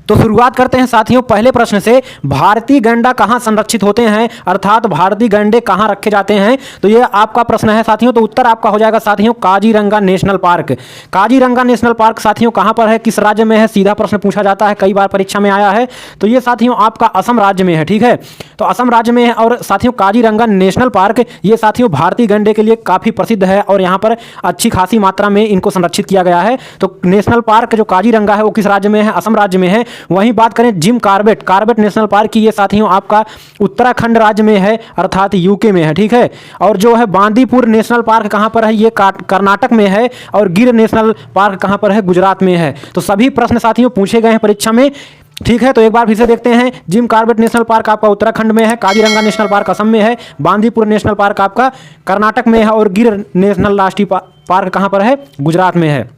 तो शुरुआत करते हैं साथियों पहले प्रश्न से। भारतीय गैंडा कहाँ संरक्षित होते हैं, अर्थात भारतीय गैंडे कहाँ रखे जाते हैं, तो ये आपका प्रश्न है साथियों। तो उत्तर आपका हो जाएगा साथियों Kaziranga national park. Kaziranga national park साथियों कहाँ पर है, किस राज्य में है, सीधा प्रश्न पूछा जाता है, कई बार परीक्षा में आया है। तो ये साथियों आपका असम राज्य में है, ठीक है। तो असम राज्य में है और साथियों काजीरंगा नेशनल पार्क ये साथियों भारतीय गैंडे के लिए काफ़ी प्रसिद्ध है और यहाँ पर अच्छी खासी मात्रा में इनको संरक्षित किया गया है। तो नेशनल पार्क जो काजीरंगा है वो किस राज्य में है, असम राज्य में है। वहीं बात करें Jim Corbett Corbett national park की, ये साथियों आपका उत्तराखंड राज्य में है, अर्थात यूके में है, ठीक है। और जो है बांदीपुर नेशनल पार्क कहाँ पर है, ये कर्नाटक में है। और गिर नेशनल पार्क कहाँ पर है, गुजरात में है। तो सभी प्रश्न साथियों पूछे गए हैं परीक्षा में, ठीक है। तो एक बार फिर से देखते हैं, जिम कॉर्बेट नेशनल पार्क आपका उत्तराखंड में है, काजीरंगा नेशनल पार्क असम में है, बांदीपुर नेशनल पार्क आपका कर्नाटक में है और गिर नेशनल राष्ट्रीय पार्क कहाँ पर है, गुजरात में है।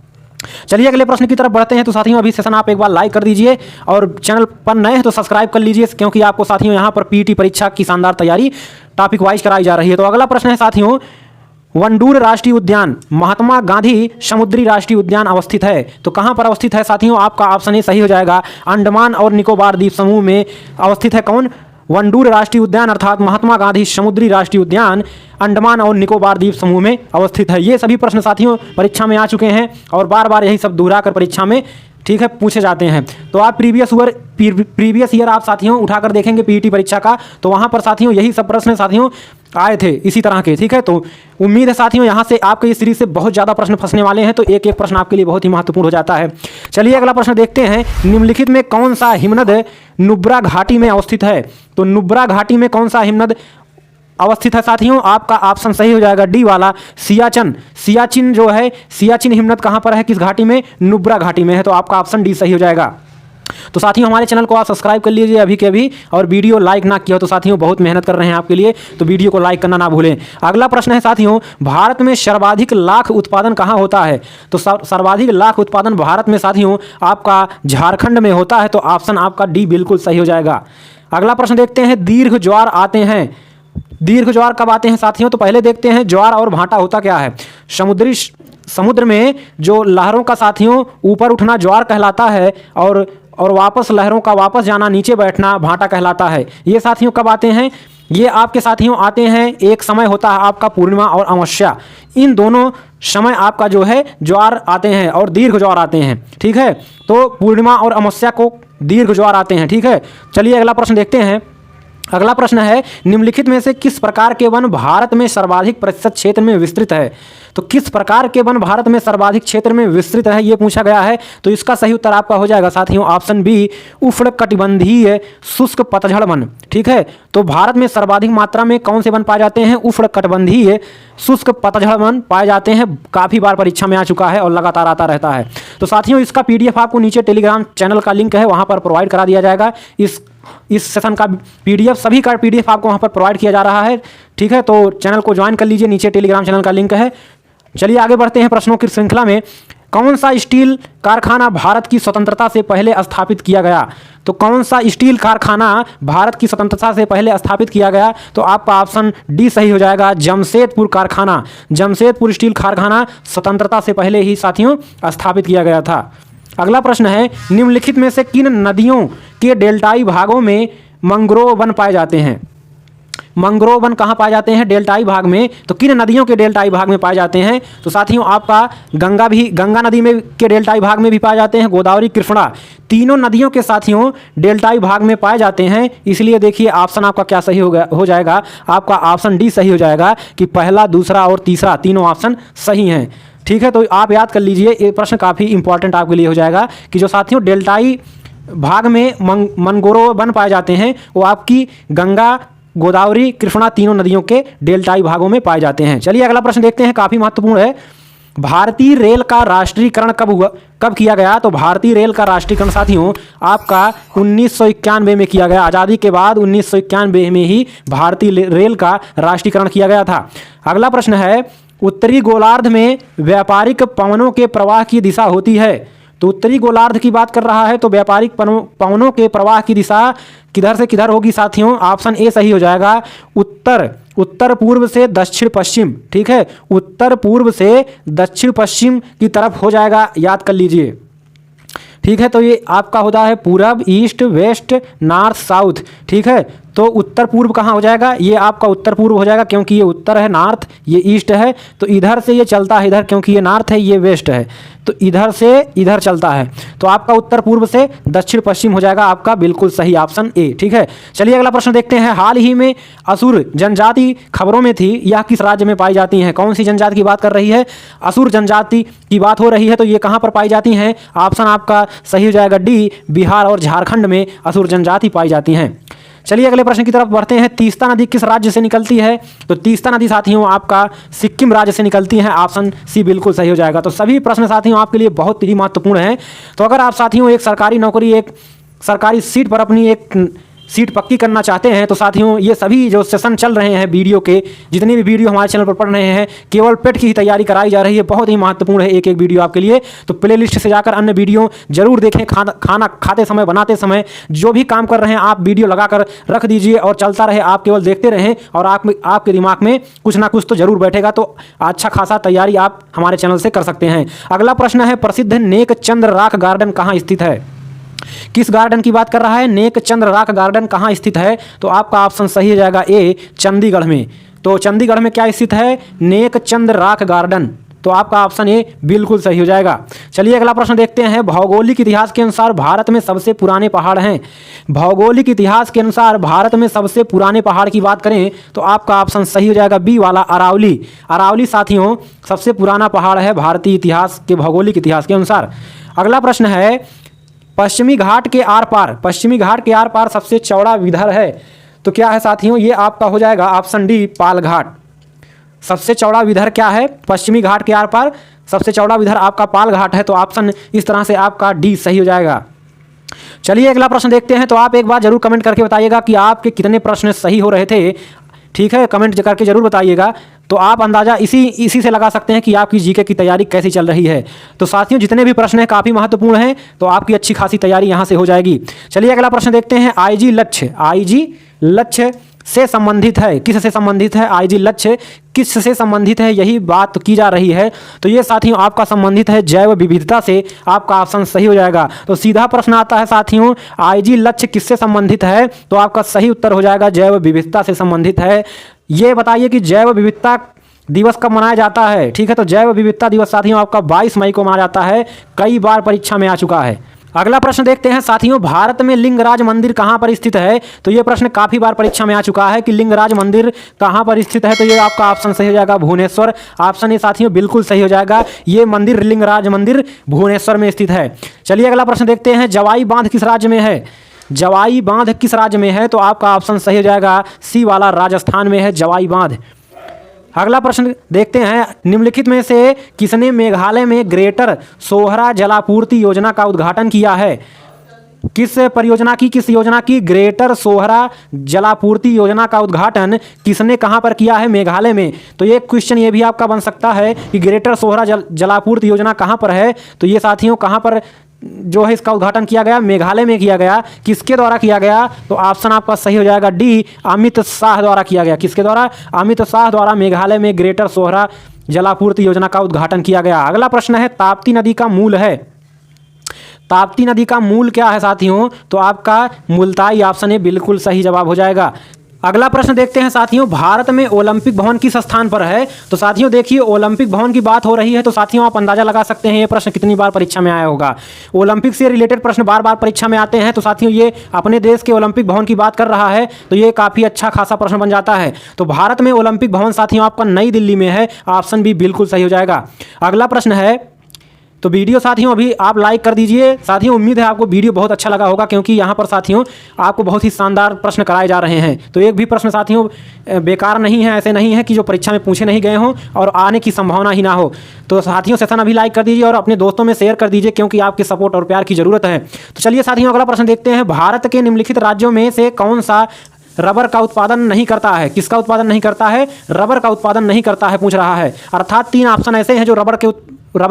चलिए अगले प्रश्न की तरफ बढ़ते हैं। तो साथियों अभी सेशन आप एक बार लाइक कर दीजिए और चैनल पर नए हैं तो सब्सक्राइब कर लीजिए, क्योंकि आपको साथियों यहाँ पर पीटी परीक्षा की शानदार तैयारी टॉपिक वाइज कराई जा रही है। तो अगला प्रश्न है साथियों, वनडूर राष्ट्रीय उद्यान महात्मा गांधी समुद्री राष्ट्रीय उद्यान अवस्थित है। तो कहाँ पर अवस्थित है साथियों, आपका ऑप्शन ए सही हो जाएगा, अंडमान और निकोबार द्वीप समूह में अवस्थित है। कौन, वनडूर राष्ट्रीय उद्यान अर्थात महात्मा गांधी समुद्री राष्ट्रीय उद्यान अंडमान और निकोबार द्वीप समूह में अवस्थित है। ये सभी प्रश्न साथियों परीक्षा में आ चुके हैं और बार बार यही सब दोहरा कर परीक्षा में, ठीक है, पूछे जाते हैं। तो आप प्रीवियस ईयर आप साथियों उठाकर देखेंगे पीईटी परीक्षा का, तो वहाँ पर साथियों यही सब प्रश्न साथियों आए थे इसी तरह के, ठीक है। तो उम्मीद है साथियों यहाँ से आपके इस सीरीज से बहुत ज़्यादा प्रश्न फंसने वाले हैं, तो एक एक प्रश्न आपके लिए बहुत ही महत्वपूर्ण हो जाता है। चलिए अगला प्रश्न देखते हैं, निम्नलिखित में कौन सा हिमनद नुब्रा घाटी में अवस्थित है। तो नुब्रा घाटी में कौन सा हिमनद अवस्थित है साथियों, आपका ऑप्शन सही हो जाएगा डी वाला, सियाचिन। सियाचिन जो है, सियाचिन हिमनद कहाँ पर है, किस घाटी में, नुब्रा घाटी में है। तो आपका ऑप्शन डी सही हो जाएगा। तो साथियों हमारे चैनल को आप सब्सक्राइब कर लीजिए अभी के अभी, और वीडियो लाइक ना किया हो तो साथियों बहुत मेहनत कर रहे हैं आपके लिए, तो वीडियो को लाइक करना ना भूलें। अगला प्रश्न है साथियों, भारत में सर्वाधिक लाख उत्पादन कहाँ होता है। तो सर्वाधिक लाख उत्पादन भारत में साथियों आपका झारखंड में होता है। तो ऑप्शन आपका डी बिल्कुल सही हो जाएगा। अगला प्रश्न देखते हैं, दीर्घ ज्वार आते हैं, दीर्घ ज्वार कब आते हैं साथियों। तो पहले देखते हैं ज्वार और भाटा होता क्या है। समुद्र में जो लहरों का साथियों ऊपर उठना ज्वार कहलाता है, और वापस लहरों का वापस जाना, नीचे बैठना भाटा कहलाता है। ये साथियों कब आते हैं, ये आपके साथियों आते हैं, एक समय होता है आपका पूर्णिमा और अमावस्या, इन दोनों समय आपका जो है ज्वार आते हैं और दीर्घ ज्वार आते हैं, ठीक है। तो पूर्णिमा और अमावस्या को दीर्घ ज्वार आते हैं, ठीक है। चलिए अगला प्रश्न देखते हैं। अगला प्रश्न है, निम्नलिखित में से किस प्रकार के वन भारत में सर्वाधिक प्रतिशत क्षेत्र में विस्तृत है। तो किस प्रकार के वन भारत में सर्वाधिक क्षेत्र में विस्तृत है, ये पूछा गया है। तो इसका सही उत्तर आपका हो जाएगा साथियों ऑप्शन बी, उष्णकटिबंधीय शुष्क पतझड़ वन, ठीक है। तो भारत में सर्वाधिक मात्रा में कौन से वन पाए जाते हैं, उष्णकटिबंधीय शुष्क पतझड़ वन पाए जाते हैं। काफ़ी बार परीक्षा में आ चुका है और लगातार आता रहता है। तो साथियों इसका PDF आपको नीचे टेलीग्राम चैनल का लिंक है, वहाँ पर प्रोवाइड करा दिया जाएगा। इस सेशन का PDF, सभी का PDF आपको वहाँ पर प्रोवाइड किया जा रहा है, ठीक है। तो चैनल को ज्वाइन कर लीजिए, नीचे टेलीग्राम चैनल का लिंक है। चलिए आगे बढ़ते हैं प्रश्नों की श्रृंखला में। कौन सा स्टील कारखाना भारत की स्वतंत्रता से पहले स्थापित किया गया। तो कौन सा स्टील कारखाना भारत की स्वतंत्रता से पहले स्थापित किया गया। तो आपका ऑप्शन डी सही हो जाएगा, जमशेदपुर कारखाना। जमशेदपुर स्टील कारखाना स्वतंत्रता से पहले ही साथियों स्थापित किया गया था। अगला प्रश्न है, निम्नलिखित में से किन नदियों के डेल्टाई भागों में मैंग्रोव वन पाए जाते हैं। मैंग्रोव वन कहाँ पाए जाते हैं, डेल्टाई भाग में। तो किन नदियों के डेल्टाई भाग में पाए जाते हैं। तो साथियों आपका गंगा नदी में के डेल्टाई भाग में भी पाए जाते हैं, गोदावरी कृष्णा, तीनों नदियों के साथियों डेल्टाई भाग में पाए जाते हैं। इसलिए देखिए ऑप्शन आपका क्या सही हो जाएगा, आपका ऑप्शन डी सही हो जाएगा कि पहला, दूसरा और तीसरा तीनों ऑप्शन सही हैं, ठीक है। तो आप याद कर लीजिए, ये प्रश्न काफ़ी इंपॉर्टेंट आपके लिए हो जाएगा कि जो साथियों डेल्टाई भाग में मैंग्रोव वन पाए जाते हैं वो आपकी गंगा, गोदावरी, कृष्णा तीनों नदियों के डेल्टाई भागों में पाए जाते हैं। चलिए अगला प्रश्न देखते हैं, काफ़ी महत्वपूर्ण है। भारतीय रेल का राष्ट्रीयकरण कब किया गया। तो भारतीय रेल का राष्ट्रीयकरण साथियों आपका 1991 में किया गया। आज़ादी के बाद 1991 में ही भारतीय रेल का राष्ट्रीयकरण किया गया था। अगला प्रश्न है, उत्तरी गोलार्ध में व्यापारिक पवनों के प्रवाह की दिशा होती है। तो उत्तरी गोलार्ध की बात कर रहा है, तो व्यापारिक पवनों के प्रवाह की दिशा किधर से किधर होगी साथियों। ऑप्शन ए सही हो जाएगा, उत्तर पूर्व से दक्षिण पश्चिम, ठीक है। उत्तर पूर्व से दक्षिण पश्चिम की तरफ हो जाएगा, याद कर लीजिए। ठीक है। तो ये आपका होता है पूरब, ईस्ट, वेस्ट, नॉर्थ, साउथ। ठीक है, तो उत्तर पूर्व कहाँ हो जाएगा? ये आपका उत्तर पूर्व हो जाएगा, क्योंकि ये उत्तर है, नॉर्थ, ये ईस्ट है। तो इधर से ये चलता है इधर, क्योंकि ये नॉर्थ है, ये वेस्ट है, तो इधर से इधर चलता है। तो आपका उत्तर पूर्व से दक्षिण पश्चिम हो जाएगा आपका बिल्कुल सही ऑप्शन ए। ठीक है, चलिए अगला प्रश्न देखते हैं। हाल ही में असुर जनजाति खबरों में थी, यह किस राज्य में पाई जाती हैं? कौन सी जनजाति की बात कर रही है? असुर जनजाति की बात हो रही है, तो ये कहाँ पर पाई जाती हैं? ऑप्शन आपका सही हो जाएगा डी, बिहार और झारखंड में असुर जनजाति पाई जाती हैं। चलिए अगले प्रश्न की तरफ बढ़ते हैं। तीस्ता नदी किस राज्य से निकलती है? तो तीस्ता नदी साथियों आपका सिक्किम राज्य से निकलती है, ऑप्शन सी बिल्कुल सही हो जाएगा। तो सभी प्रश्न साथियों आपके लिए बहुत ही महत्वपूर्ण हैं। तो अगर आप साथियों एक सरकारी नौकरी, एक सरकारी सीट पर अपनी एक सीट पक्की करना चाहते हैं, तो साथियों ये सभी जो सेशन चल रहे हैं वीडियो के, जितने भी वीडियो हमारे चैनल पर पढ़ रहे हैं, केवल पेट की ही तैयारी कराई जा रही है। बहुत ही महत्वपूर्ण है एक एक वीडियो आपके लिए। तो प्ले लिस्ट से जाकर अन्य वीडियो जरूर देखें। खाना खाते समय, बनाते समय, जो भी काम कर रहे हैं आप वीडियो लगाकर रख दीजिए और चलता रहे, आप केवल देखते रहें और आपके दिमाग में कुछ ना कुछ तो जरूर बैठेगा। तो अच्छा खासा तैयारी आप हमारे चैनल से कर सकते हैं। अगला प्रश्न है, प्रसिद्ध नेक चंद्र राख गार्डन कहाँ स्थित है? किस गार्डन की बात कर रहा है? नेक चंद्र राख गार्डन कहाँ स्थित है? तो आपका ऑप्शन सही हो जाएगा ए, चंडीगढ़ में। तो चंडीगढ़ में क्या स्थित है? नेक चंद्र राख गार्डन। तो आपका ऑप्शन ए बिल्कुल सही हो जाएगा। चलिए अगला प्रश्न देखते हैं। भौगोलिक इतिहास के अनुसार भारत में सबसे पुराने पहाड़ हैं। भौगोलिक इतिहास के अनुसार भारत में सबसे पुराने पहाड़ की बात करें तो आपका ऑप्शन सही हो जाएगा बी वाला, अरावली। अरावली साथियों सबसे पुराना पहाड़ है भारतीय इतिहास के, भौगोलिक इतिहास के अनुसार। अगला प्रश्न है, पश्चिमी घाट के आर पार, पश्चिमी घाट के आर पार सबसे चौड़ा विदर है, तो क्या है साथियों? ये आपका हो जाएगा ऑप्शन डी, पाल घाट। सबसे चौड़ा विदर क्या है? पश्चिमी घाट के आर पार सबसे चौड़ा विदर आपका पाल घाट है। तो ऑप्शन इस तरह से आपका डी सही हो जाएगा। चलिए अगला प्रश्न देखते हैं। तो आप एक बार जरूर कमेंट करके बताइएगा कि आपके कितने प्रश्न सही हो रहे थे। ठीक है, कमेंट करके जरूर बताइएगा, तो आप अंदाज़ा इसी से लगा सकते हैं कि आपकी जीके की तैयारी कैसी चल रही है। तो साथियों जितने भी प्रश्न हैं काफ़ी महत्वपूर्ण हैं, तो आपकी अच्छी खासी तैयारी यहाँ से हो जाएगी। चलिए अगला प्रश्न देखते हैं। आईजी लक्ष्य, आईजी लक्ष्य से संबंधित है, किस से संबंधित है? आईजी लक्ष्य किस से संबंधित है, यही बात की जा रही है। तो ये साथियों आपका संबंधित है जैव विविधता से। आपका ऑप्शन सही हो जाएगा। तो सीधा प्रश्न आता है साथियों, आईजी लक्ष्य किससे संबंधित है? तो आपका सही उत्तर हो जाएगा जैव विविधता से संबंधित है। ये बताइए कि जैव विविधता दिवस कब मनाया जाता है? ठीक है, तो जैव विविधता दिवस साथियों आपका 22 मई को मनाया जाता है। कई बार परीक्षा में आ चुका है। अगला प्रश्न देखते हैं साथियों। भारत में लिंगराज मंदिर कहाँ पर स्थित है? तो ये प्रश्न काफ़ी बार परीक्षा में आ चुका है कि लिंगराज मंदिर कहाँ पर स्थित है। तो ये आपका ऑप्शन सही हो जाएगा भुवनेश्वर। ऑप्शन ये साथियों बिल्कुल सही हो जाएगा। ये मंदिर, लिंगराज मंदिर, भुवनेश्वर में स्थित है। चलिए अगला प्रश्न देखते हैं। जवाई बांध किस राज्य में है? जवाई बांध किस राज्य में है? तो आपका ऑप्शन सही हो जाएगा सी वाला, राजस्थान में है जवाई बांध। अगला प्रश्न देखते हैं। निम्नलिखित में से किसने मेघालय में ग्रेटर सोहरा जलापूर्ति योजना का उद्घाटन किया है? किस परियोजना की, किस योजना की? ग्रेटर सोहरा जलापूर्ति योजना का उद्घाटन किसने कहां पर किया है? मेघालय में। तो ये क्वेश्चन ये भी आपका बन सकता है कि ग्रेटर सोहरा जलापूर्ति योजना कहां पर है? तो ये साथियों कहां पर जो है इसका उद्घाटन किया गया? मेघालय में किया गया। किसके द्वारा किया गया? तो ऑप्शन आपका सही हो जाएगा डी, अमित शाह द्वारा किया गया। किसके द्वारा? अमित शाह द्वारा मेघालय में ग्रेटर सोहरा जलापूर्ति योजना का उद्घाटन किया गया। अगला प्रश्न है। ताप्ती नदी का मूल है। ताप्ती नदी का मूल क्या है साथियों? तो आपका मुल्ताई ऑप्शन है बिल्कुल सही जवाब हो जाएगा। अगला प्रश्न देखते हैं साथियों। भारत में ओलंपिक भवन किस स्थान पर है? तो साथियों देखिए ओलंपिक भवन की बात हो रही है, तो साथियों आप अंदाजा लगा सकते हैं ये प्रश्न कितनी बार परीक्षा में आया होगा। ओलंपिक से रिलेटेड प्रश्न बार बार परीक्षा में आते हैं, तो साथियों ये अपने देश के ओलंपिक भवन की बात कर रहा है, तो ये काफ़ी अच्छा खासा प्रश्न बन जाता है। तो भारत में ओलंपिक भवन साथियों आपका नई दिल्ली में है। ऑप्शन बी बिल्कुल सही हो जाएगा। अगला प्रश्न है। तो वीडियो साथियों अभी आप लाइक कर दीजिए। साथियों उम्मीद है आपको वीडियो बहुत अच्छा लगा होगा, क्योंकि यहाँ पर साथियों आपको बहुत ही शानदार प्रश्न कराए जा रहे हैं। तो एक भी प्रश्न साथियों बेकार नहीं है, ऐसे नहीं है कि जो परीक्षा में पूछे नहीं गए हों और आने की संभावना ही ना हो। तो साथियों सेशन अभी लाइक कर दीजिए और अपने दोस्तों में शेयर कर दीजिए, क्योंकि आपके सपोर्ट और प्यार की ज़रूरत है। तो चलिए साथियों अगला प्रश्न देखते हैं। भारत के निम्नलिखित राज्यों में से कौन सा रबर का उत्पादन नहीं करता है? किसका उत्पादन नहीं करता है? रबर का उत्पादन नहीं करता है पूछ रहा है। अर्थात 3 ऑप्शन ऐसे हैं जो रबर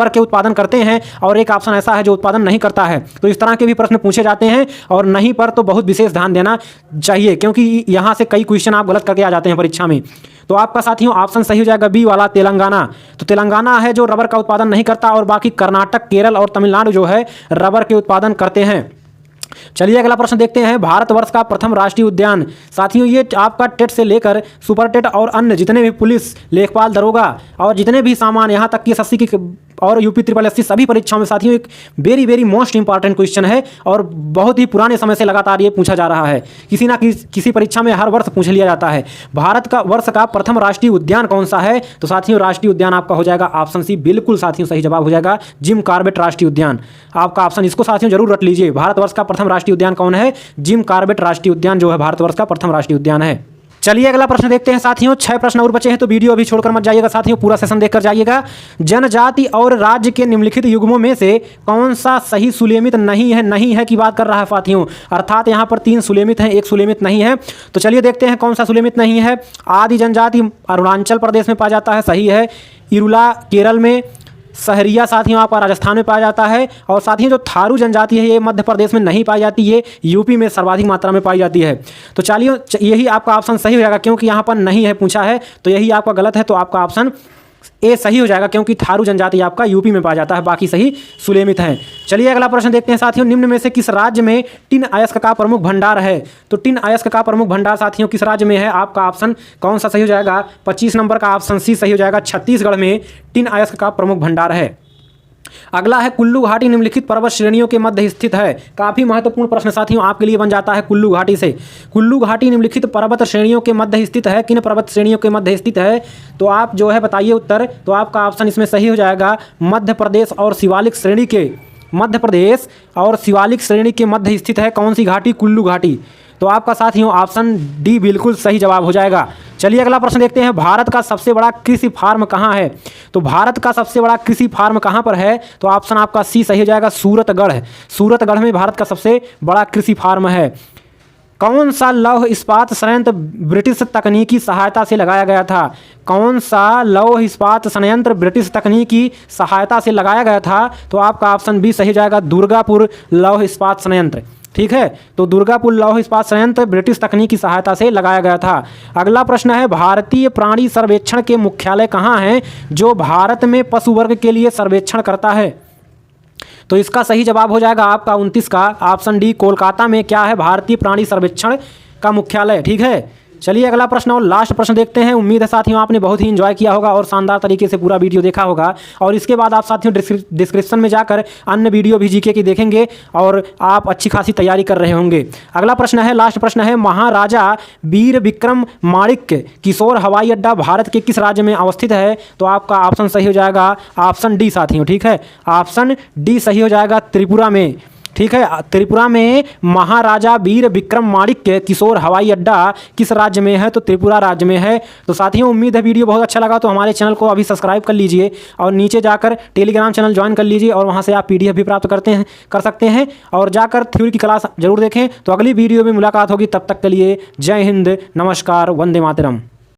के उत्पादन करते हैं और एक ऑप्शन ऐसा है जो उत्पादन नहीं करता है। तो इस तरह के भी प्रश्न पूछे जाते हैं और नहीं पर तो बहुत विशेष ध्यान देना चाहिए, क्योंकि यहाँ से कई क्वेश्चन आप गलत करके आ जाते हैं परीक्षा में। तो आपका साथियों ऑप्शन सही हो जाएगा बी वाला तेलंगाना। तो तेलंगाना है जो रबर का उत्पादन नहीं करता और बाकी कर्नाटक, केरल और तमिलनाडु जो है रबर के उत्पादन करते हैं। चलिए अगला प्रश्न देखते हैं। भारतवर्ष का प्रथम राष्ट्रीय उद्यान। साथियों ये आपका टेट से लेकर सुपर टेट और अन्य जितने भी पुलिस, लेखपाल, दरोगा और जितने भी सामान, यहाँ तक कि एसएससी की और यूपी ट्रिपल एससी सभी परीक्षाओं में साथियों एक very very most important question है और बहुत ही पुराने समय से लगातार ये पूछा जा रहा है। किसी ना किसी परीक्षा में हर वर्ष पूछ लिया जाता है। भारत का वर्ष का प्रथम राष्ट्रीय उद्यान कौन सा है? तो साथियों राष्ट्रीय उद्यान आपका हो जाएगा ऑप्शन सी। बिल्कुल साथियों सही जवाब हो जाएगा जिम कॉर्बेट राष्ट्रीय उद्यान। आपका ऑप्शन, इसको साथियों जरूर रट लीजिए। भारतवर्ष का प्रथम राष्ट्रीय उद्यान कौन है? जिम कॉर्बेट राष्ट्रीय उद्यान जो है भारतवर्ष का प्रथम राष्ट्रीय उद्यान है। चलिए अगला प्रश्न देखते हैं साथियों। 6 प्रश्न और बचे हैं तो वीडियो अभी छोड़कर मत जाइएगा साथियों, पूरा सेशन देखकर जाइएगा। जनजाति और राज्य के निम्नलिखित युग्मों में से कौन सा सही सुलेमित नहीं है? नहीं है की बात कर रहा है साथियों, अर्थात यहाँ पर 3 सुलेमित हैं, 1 सुलेमित नहीं है। तो चलिए देखते हैं कौन सा सुलेमित नहीं है। आदि जनजाति अरुणाचल प्रदेश में पाया जाता है, सही है। इरुला केरल में, सहरिया साथियों आपका राजस्थान में पाया जाता है और साथियों जो थारू जनजाति है ये मध्य प्रदेश में नहीं पाई जाती, ये यूपी में सर्वाधिक मात्रा में पाई जाती है। तो चलिए यही आपका ऑप्शन सही हो जाएगा, क्योंकि यहाँ पर नहीं है पूछा है तो यही आपका गलत है। तो आपका ऑप्शन ए सही हो जाएगा, क्योंकि थारू जनजाति आपका यूपी में पाया जाता है, बाकी सही सुलेमित हैं। चलिए अगला प्रश्न देखते हैं साथियों। निम्न में से किस राज्य में टिन अयस्क का प्रमुख भंडार है? तो टिन अयस्क का प्रमुख भंडार साथियों किस राज्य में है? आपका ऑप्शन कौन सा सही हो जाएगा? 25 नंबर का ऑप्शन सी सही हो जाएगा। छत्तीसगढ़ में टिन अयस्क का प्रमुख भंडार है। अगला है कुल्लू घाटी निम्नलिखित पर्वत श्रेणियों के मध्य स्थित है। काफी महत्वपूर्ण प्रश्न साथियों आपके लिए बन जाता है कुल्लू घाटी से। कुल्लू घाटी निम्नलिखित पर्वत श्रेणियों के मध्य स्थित है। किन पर्वत श्रेणियों के मध्य स्थित है? तो आप जो है बताइए उत्तर। तो आपका ऑप्शन इसमें सही हो जाएगा मध्य प्रदेश और शिवालिक श्रेणी के, मध्य प्रदेश और शिवालिक श्रेणी के मध्य स्थित है कौन सी घाटी? कुल्लू घाटी। तो आपका साथियों ऑप्शन डी बिल्कुल सही जवाब हो जाएगा। चलिए अगला प्रश्न देखते हैं। भारत का सबसे बड़ा कृषि फार्म कहाँ है? तो भारत का सबसे बड़ा कृषि फार्म कहाँ पर है? तो ऑप्शन आपका सी सही हो जाएगा, सूरतगढ़। सूरतगढ़ में भारत का सबसे बड़ा कृषि फार्म है। कौन सा लौह इस्पात संयंत्र ब्रिटिश तकनीकी सहायता से लगाया गया था? कौन सा लौह इस्पात संयंत्र ब्रिटिश तकनीकी सहायता से लगाया गया था? तो आपका ऑप्शन बी सही हो जाएगा, दुर्गापुर लौह इस्पात संयंत्र। ठीक है, तो दुर्गापुर लौह इस्पात संयंत्र ब्रिटिश तकनीक की सहायता से लगाया गया था। अगला प्रश्न है भारतीय प्राणी सर्वेक्षण के मुख्यालय कहाँ हैं जो भारत में पशु वर्ग के लिए सर्वेक्षण करता है? तो इसका सही जवाब हो जाएगा आपका 29 का ऑप्शन डी, कोलकाता में क्या है? भारतीय प्राणी सर्वेक्षण का मुख्यालय। ठीक है, चलिए अगला प्रश्न और लास्ट प्रश्न देखते हैं। उम्मीद है साथियों आपने बहुत ही एंजॉय किया होगा और शानदार तरीके से पूरा वीडियो देखा होगा और इसके बाद आप साथियों डिस्क्रिप्शन में जाकर अन्य वीडियो भी जीके की देखेंगे और आप अच्छी खासी तैयारी कर रहे होंगे। अगला प्रश्न है, लास्ट प्रश्न है, महाराजा वीर विक्रम माणिक्य किशोर हवाई अड्डा भारत के किस राज्य में अवस्थित है? तो आपका ऑप्शन सही हो जाएगा ऑप्शन डी साथियों। ठीक है, ऑप्शन डी सही हो जाएगा, त्रिपुरा में। ठीक है, त्रिपुरा में महाराजा वीर विक्रम माणिक्य किशोर हवाई अड्डा किस राज्य में है? तो त्रिपुरा राज्य में है। तो साथियों उम्मीद है वीडियो बहुत अच्छा लगा, तो हमारे चैनल को अभी सब्सक्राइब कर लीजिए और नीचे जाकर टेलीग्राम चैनल ज्वाइन कर लीजिए और वहां से आप PDF भी प्राप्त कर सकते हैं और जाकर थ्योरी की क्लास जरूर देखें। तो अगली वीडियो में मुलाकात होगी, तब तक के लिए जय हिंद, नमस्कार, वंदे मातरम।